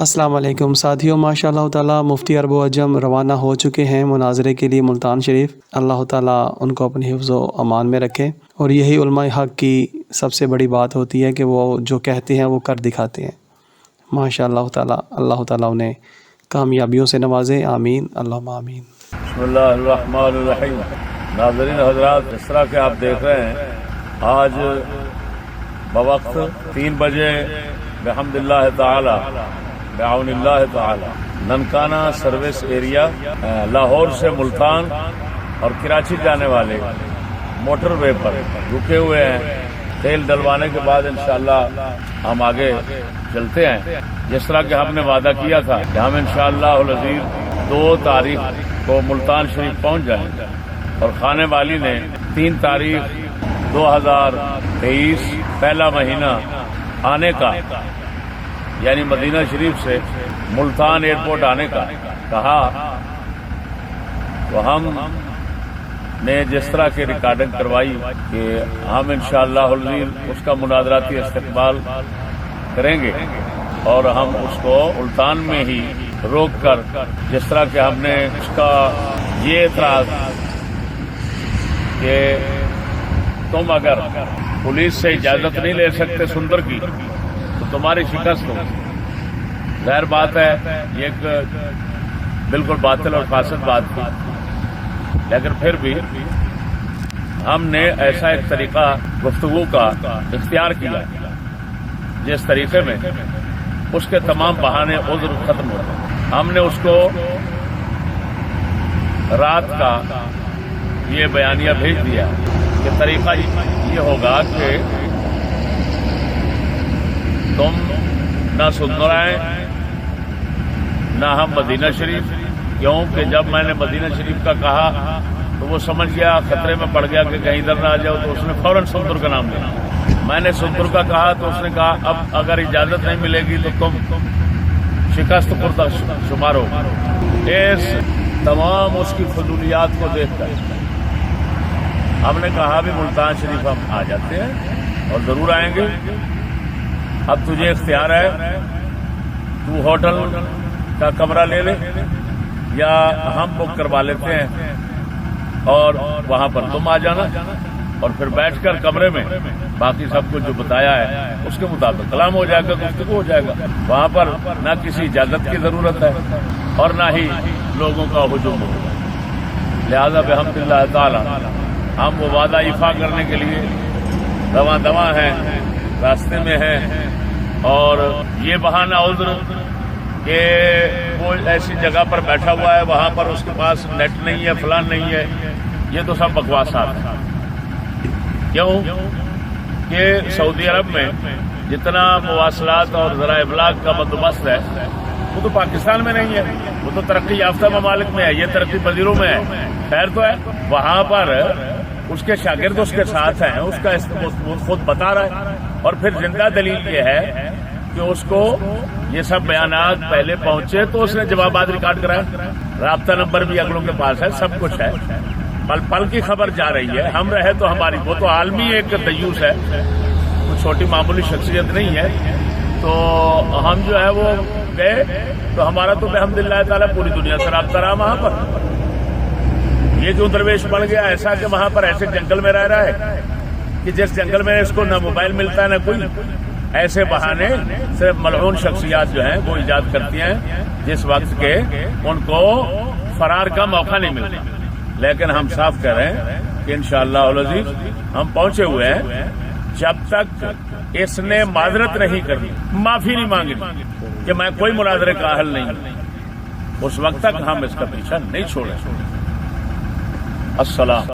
السلام علیکم ساتھیوں، ماشاء اللہ تعالیٰ مفتی عرب و عجم روانہ ہو چکے ہیں مناظرے کے لیے ملتان شریف۔ اللہ تعالیٰ ان کو اپنے حفظ و امان میں رکھے، اور یہی علماء حق کی سب سے بڑی بات ہوتی ہے کہ وہ جو کہتے ہیں وہ کر دکھاتے ہیں۔ ماشاء اللہ تعالیٰ، اللہ تعالیٰ انہیں کامیابیوں سے نوازے، آمین اللہم آمین۔ بسم اللہ الرحمن الرحیم۔ ناظرین حضرات، جس طرح کہ آپ دیکھ رہے ہیں آج بوقت 3 بجے بحمد اللہ تعالی بعون اللہ تعالی ننکانہ سروس ایریا لاہور سے ملتان اور کراچی جانے والے موٹر وے پر رکے ہوئے ہیں۔ تیل ڈلوانے کے بعد انشاءاللہ ہم آگے چلتے ہیں، جس طرح کہ ہم نے وعدہ کیا تھا کہ ہم انشاءاللہ العزیز 2 تاریخ کو ملتان شریف پہنچ جائیں گے، اور خانے والی نے 3 تاریخ 2023 پہلا مہینہ آنے کا، یعنی مدینہ شریف سے ملتان ایئرپورٹ آنے کا کہا۔ تو ہم نے جس طرح کی ریکارڈنگ کروائی کہ ہم انشاءاللہ العزیز اس کا مناظراتی استقبال کریں گے، اور ہم اس کو ملتان میں ہی روک کر، جس طرح کہ ہم نے اس کا یہ اعتراض کہ تم اگر پولیس سے اجازت نہیں لے سکتے سندر کی تو تمہاری شکست ہو، ظاہر بات ہے یہ ایک بالکل باطل اور فاسد بات تھی، لیکن پھر بھی ہم نے ایسا ایک طریقہ گفتگو کا اختیار کیا جس طریقے میں اس کے تمام بہانے عذر ختم ہوتے۔ ہم نے اس کو رات کا یہ بیانیہ بھیج دیا کہ طریقہ یہ ہوگا کہ تم نہ سندر آئے نہ ہم مدینہ شریف، کیونکہ جب میں نے مدینہ شریف کا کہا تو وہ سمجھ گیا، خطرے میں پڑ گیا کہ کہیں ادھر نہ آ جاؤ، تو اس نے فوراً سندر کا نام لیا۔ میں نے سندر کا کہا تو اس نے کہا اب اگر اجازت نہیں ملے گی تو تم شکست خوردہ شمار ہو۔ اس تمام اس کی فضولیات کو دیکھ کر ہم نے کہا بھی ملتان شریف ہم آ جاتے ہیں اور ضرور آئیں گے، اب تجھے اختیار ہے، تو ہوٹل کا کمرہ لے لے یا ہم بک کروا لیتے ہیں اور وہاں پر تم آ جانا، اور پھر بیٹھ کر کمرے میں باقی سب کچھ جو بتایا ہے اس کے مطابق کلام ہو جائے گا، گفتگو ہو جائے گا۔ وہاں پر نہ کسی اجازت کی ضرورت ہے اور نہ ہی لوگوں کا ہجوم ہوگا، لہذا بحمد اللہ تعالی ہم وہ وعدہ ایفا کرنے کے لیے رواں ہیں، راستے میں ہیں، اور یہ بہانہ عذر کہ وہ ایسی جگہ پر بیٹھا ہوا ہے، وہاں پر اس کے پاس نیٹ نہیں ہے، فلان نہیں ہے، یہ تو سب بکواسات ہیں۔ کیوں کہ سعودی عرب میں جتنا مواصلات اور ذرائع ابلاغ کا بندوبست ہے وہ تو پاکستان میں نہیں ہے، وہ تو ترقی یافتہ ممالک میں ہے، یہ ترقی پذیروں میں ہے۔ خیر تو ہے، وہاں پر اس کے شاگرد اس کے ساتھ ہیں، اس کا وہ خود بتا رہا ہے، اور پھر زندہ دلیل یہ ہے کہ اس کو یہ سب بیانات پہلے پہنچے تو اس نے جوابات ریکارڈ کرائے، رابطہ نمبر بھی اگلوں کے پاس ہے، سب کچھ ہے، پل پل کی خبر جا رہی ہے۔ ہم رہے تو ہماری، وہ تو عالمی ایک دیوس ہے، کوئی چھوٹی معمولی شخصیت نہیں ہے، تو ہم جو ہے وہ گئے تو ہمارا تو بحمد اللہ تعالیٰ پوری دنیا سے رابطہ رہا۔ وہاں پر یہ جو درویش بن گیا ایسا کہ وہاں پر ایسے جنگل میں رہ رہا ہے کہ جس جنگل میں اس کو نہ موبائل ملتا ہے نہ کوئی، ایسے بہانے صرف ملعون شخصیات جو ہیں وہ ایجاد کرتی ہیں جس وقت کے ان کو فرار کا موقع نہیں ملتا۔ لیکن ہم صاف کہہ رہے ہیں کہ انشاءاللہ العزیز ہم پہنچے ہوئے ہیں، جب تک اس نے معذرت نہیں کرنی، معافی نہیں مانگی کہ میں کوئی مناظرے کا حل نہیں ہوں، اس وقت تک ہم اس کا پیچھا نہیں چھوڑیں۔ السلام۔